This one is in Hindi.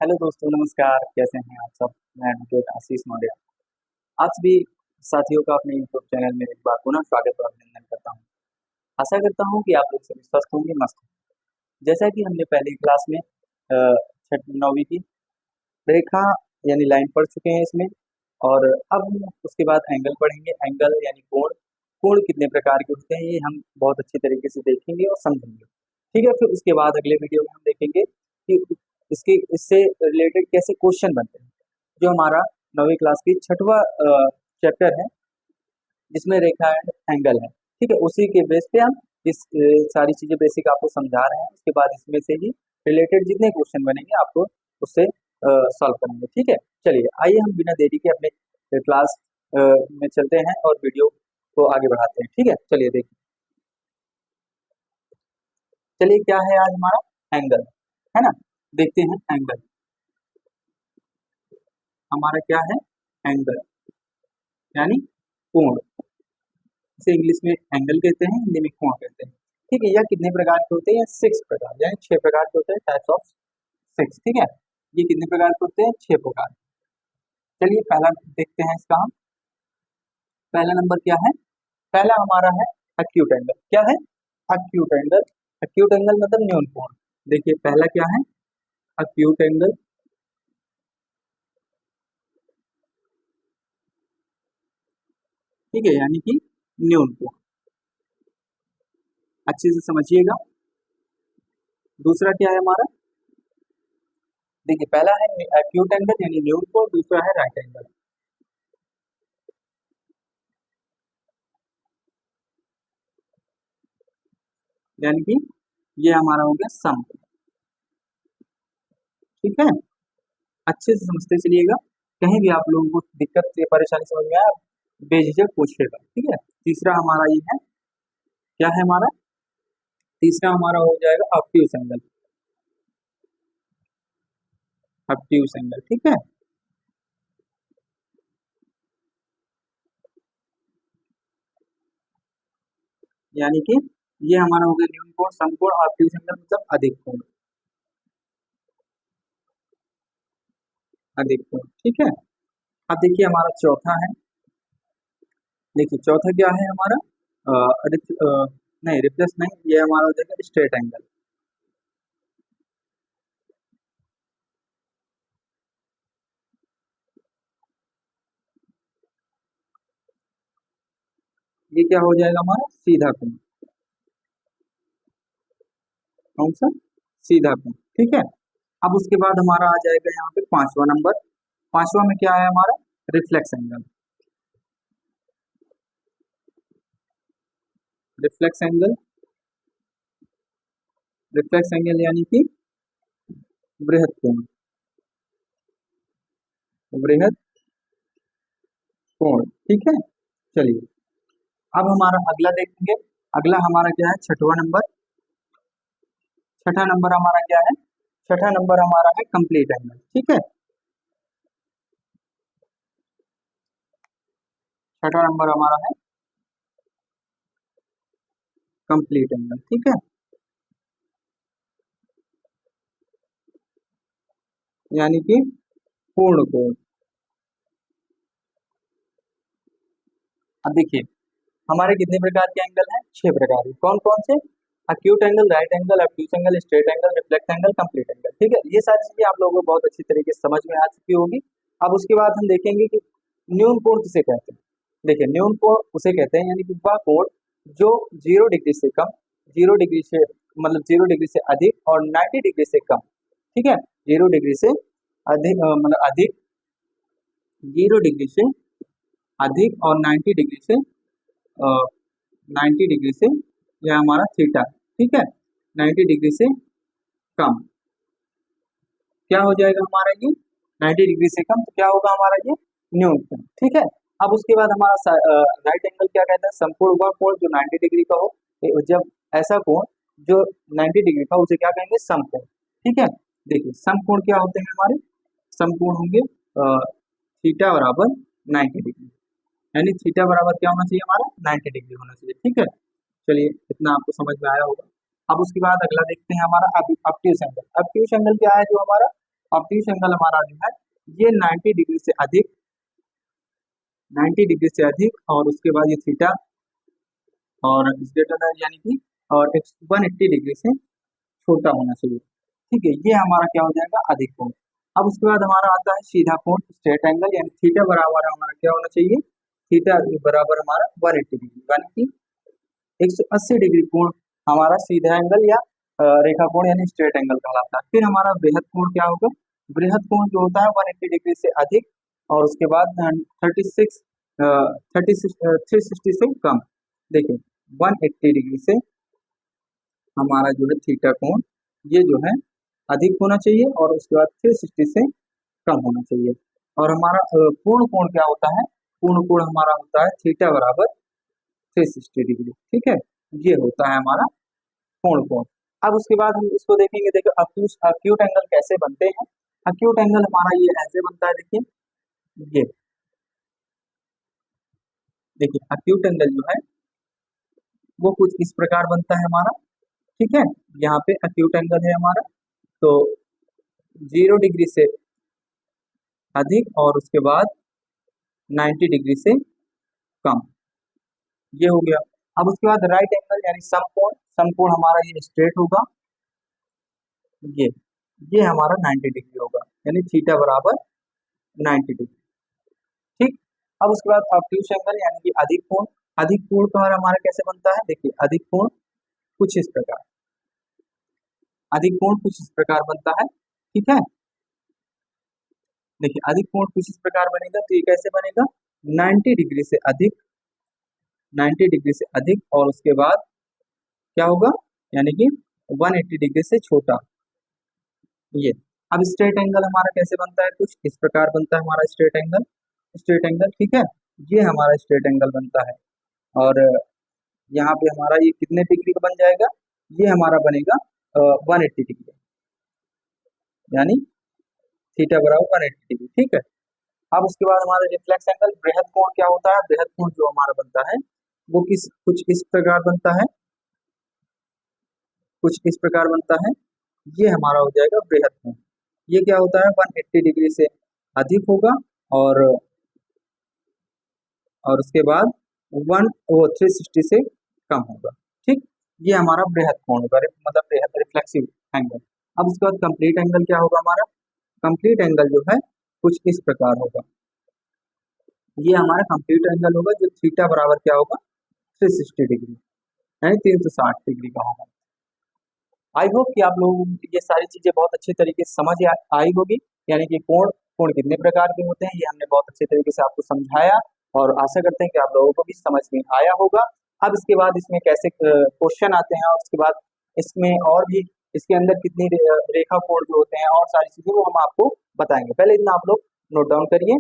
हेलो दोस्तों, नमस्कार। कैसे हैं आप सब? मैं एडवोकेट आशीष मौर्य आप सभी साथियों का अपने यूट्यूब चैनल में एक बार पुनः स्वागत और अभिनंदन करता हूं। आशा करता हूं कि आप लोग सभी स्वस्थ होंगे, मस्त होंगे। जैसा कि हमने पहली क्लास में छठी नौवीं की रेखा यानी लाइन पढ़ चुके हैं इसमें, और अब हम उसके बाद एंगल पढ़ेंगे। एंगल यानी कोण। कोण कितने प्रकार के होते हैं ये हम बहुत अच्छी तरीके से देखेंगे और समझेंगे। ठीक है, फिर उसके बाद अगले वीडियो में हम देखेंगे कि इसके इससे रिलेटेड कैसे क्वेश्चन बनते हैं। जो हमारा नौवीं क्लास की छठवां चैप्टर है, जिसमें रेखा एंड एंगल है। ठीक है, उसी के बेस पे हम इस सारी चीजें बेसिक आपको समझा रहे हैं। उसके बाद इसमें से ही रिलेटेड जितने क्वेश्चन बनेंगे आपको उससे सॉल्व करेंगे। ठीक है, चलिए आइए हम बिना देरी के अपने क्लास में चलते हैं और वीडियो को आगे बढ़ाते हैं। ठीक है, चलिए देखिए। चलिए, क्या है आज हमारा? एंगल, है ना। देखते हैं एंगल हमारा क्या है। एंगल यानी कोण। इसे इंग्लिश में एंगल कहते हैं, हिंदी में कोण कहते हैं। ठीक है, यह कितने प्रकार के होते हैं? सिक्स प्रकार, यानी 6 प्रकार के होते हैं, टाइप्स ऑफ सिक्स। ठीक है, ये कितने प्रकार के होते हैं? 6 प्रकार। चलिए पहला देखते हैं इसका हम। पहला नंबर क्या है? पहला हमारा है एक्यूट एंगल। क्या है? Acute angle. एक्यूट एंगल मतलब न्यून कोण। देखिए पहला क्या है? Acute angle. ठीक है, यानी कि न्यून कोण। अच्छे से समझिएगा। दूसरा क्या है हमारा? देखिए पहला है एक्यूट एंगल यानी न्यून कोण, दूसरा है राइट एंगल। यानी कि ये हमारा हो गया सम। ठीक है, अच्छे से समझते चलिएगा। कहीं भी आप लोगों को दिक्कत या परेशानी समझ में आया, बेझिझक पूछिएगा। ठीक है, तीसरा हमारा ये है। क्या है हमारा? तीसरा हमारा हो जाएगा ऑब्ट्यूस एंगल। ऑब्ट्यूस एंगल, ठीक है। यानी कि ये हमारा हो गया न्यून कोण, समकोण। ऑब्ट्यूस एंगल मतलब अधिक कोण। अधिक कोण, ठीक है। अब देखिए हमारा चौथा है। देखिए चौथा क्या है हमारा? नहीं, रिप्लेस नहीं, ये हमारा हो जाएगा स्ट्रेट एंगल। ये क्या हो जाएगा हमारा? सीधा कोण। कौन सा? सीधा कोण, ठीक है। अब उसके बाद हमारा आ जाएगा यहाँ पे पांचवा नंबर। पांचवा में क्या है हमारा? Reflex angle. Reflex angle. Reflex angle यानी कि बृहद कोण। बृहद कोण, ठीक है। चलिए अब हमारा अगला देखेंगे। अगला हमारा क्या है? छठवां नंबर। छठा नंबर हमारा क्या है? छठा नंबर हमारा है कंप्लीट एंगल। ठीक है, छठा नंबर हमारा है कंप्लीट एंगल। ठीक है, यानी कि पूर्ण कोण। अब देखिए हमारे कितने प्रकार के एंगल हैं? 6 प्रकार के। कौन कौन से? Acute angle, right angle, obtuse angle, straight angle, reflex angle, complete angle. ठीक है, ये सारी चीजें आप लोगों को बहुत अच्छी तरीके से समझ में आ चुकी होगी। अब उसके बाद हम देखेंगे कि न्यून कोण किसे कहते हैं। देखिए न्यून कोण उसे कहते हैं यानी कि वह कोण जो 0 डिग्री से कम, 0 डिग्री से मतलब 0 डिग्री से अधिक और 90 डिग्री से कम। ठीक है, 0 डिग्री से अधिक मतलब अधिक, 0 डिग्री से अधिक और 90 डिग्री से 90 डिग्री से, यह हमारा थीटा। ठीक है, 90 डिग्री से कम। क्या हो जाएगा हमारा ये? 90 डिग्री से कम, तो क्या होगा हमारा ये? न्यून कोण। ठीक है, अब उसके बाद हमारा राइट एंगल क्या कहता है? समकोण वह कोण जो 90 डिग्री का हो। जब ऐसा कोण जो 90 डिग्री का, उसे क्या कहेंगे? समकोण। ठीक है, देखिए समकोण क्या होते हैं हमारे? समकोण होंगे थीटा बराबर 90 डिग्री। यानी थीटा बराबर क्या होना चाहिए हमारा? 90 डिग्री होना चाहिए। ठीक है, चलिए इतना आपको समझ में आया होगा। अब उसके बाद अगला देखते हैं हमारा ऑब्ट्यूस एंगल। ऑब्ट्यूस एंगल क्या है जो हमारा ऑब्ट्यूज एंगल हमारा जो है ये 90 डिग्री से अधिक, 90 डिग्री से अधिक, और उसके बाद ये थीटा और ग्रेटर यानी कि और 180 डिग्री से छोटा होना चाहिए। ठीक है, ये हमारा क्या हो जाएगा, अधिक कोण। अब उसके बाद हमारा आता है सीधा कोण, स्ट्रेट एंगल, यानी थीटा बराबर हमारा क्या होना चाहिए, थीटा बराबर हमारा 180 डिग्री, यानी कि 180 डिग्री कोण हमारा सीधा एंगल या रेखा कोण यानी स्ट्रेट एंगल कहलाता है। फिर हमारा बृहद कोण क्या होगा, बृहद कोण जो होता है 180 डिग्री से अधिक और उसके बाद 360 से कम। देखिए 180 डिग्री से हमारा जो है थीटा कोण ये जो है अधिक होना चाहिए और उसके बाद 360 से कम होना चाहिए। और हमारा पूर्ण कोण क्या होता है, पूर्ण कोण हमारा होता है थीटा बराबर 360 डिग्री। ठीक है, ये होता है हमारा पूर्ण कोण। अब उसके बाद हम इसको देखेंगे, देखो अक्यूट एंगल कैसे बनते हैं। अक्यूट एंगल हमारा ये ऐसे बनता है, देखिए ये देखिए अक्यूट एंगल जो है वो कुछ इस प्रकार बनता है हमारा। ठीक है, यहाँ पे अक्यूट एंगल है हमारा, तो 0 डिग्री से अधिक और उसके बाद 90 डिग्री से कम, ये हो गया। अब उसके बाद राइट एंगल यानी समकोण, समकोण हमारा ये स्ट्रेट होगा, ये ये हमारा 90 डिग्री होगा, यानी थीटा बराबर 90 डिग्री। ठीक, अब उसके बाद ऑब्ट्यूज एंगल यानी कि अधिक कोण। अधिक कोण का हमारा कैसे बनता है, देखिए अधिक कोण कुछ इस प्रकार, अधिक कोण कुछ इस प्रकार बनता है। ठीक है, देखिए अधिक कोण कुछ इस प्रकार बनेगा, तो ये कैसे बनेगा, 90 डिग्री से अधिक, 90 डिग्री से अधिक और उसके बाद क्या होगा, यानी कि 180 डिग्री से छोटा, ये। अब स्ट्रेट एंगल हमारा कैसे बनता है, कुछ इस प्रकार बनता है हमारा स्ट्रेट एंगल, स्ट्रेट एंगल। ठीक है, ये हमारा स्ट्रेट एंगल बनता है और यहाँ पे हमारा ये कितने डिग्री का बन जाएगा, ये हमारा बनेगा 180 डिग्री, यानी थीटा बराबर 180 डिग्री। ठीक है, अब उसके बाद हमारा रिफ्लेक्स एंगल, बृहद कोण क्या होता है, बृहद कोण जो हमारा बनता है वो कुछ इस प्रकार बनता है, कुछ इस प्रकार बनता है, ये हमारा हो जाएगा बृहद कोण। ये क्या होता है, 180 डिग्री से अधिक होगा और उसके बाद 360 से कम होगा। ठीक, ये हमारा बृहद कोण होगा, मतलब बृहद रिफ्लेक्सिव एंगल। अब उसके बाद कंप्लीट एंगल क्या होगा हमारा, कंप्लीट एंगल जो है कुछ इस प्रकार होगा, ये हमारा कंप्लीट एंगल होगा जो थीटा बराबर क्या होगा, 360 डिग्री, यानी 360 डिग्री का होगा। आई होप कि आप लोगों को ये सारी चीजें बहुत अच्छे तरीके से समझ आई होगी, यानी कि कोण कोण कितने प्रकार के होते हैं ये हमने बहुत अच्छे तरीके से आपको समझाया और आशा करते हैं कि आप लोगों को भी समझ में आया होगा। अब इसके बाद इसमें कैसे क्वेश्चन आते हैं और उसके बाद इसमें और भी इसके अंदर कितनी रेखा कोण जो होते हैं और सारी चीजें वो हम आपको बताएंगे। पहले इतना आप लोग नोट डाउन करिए।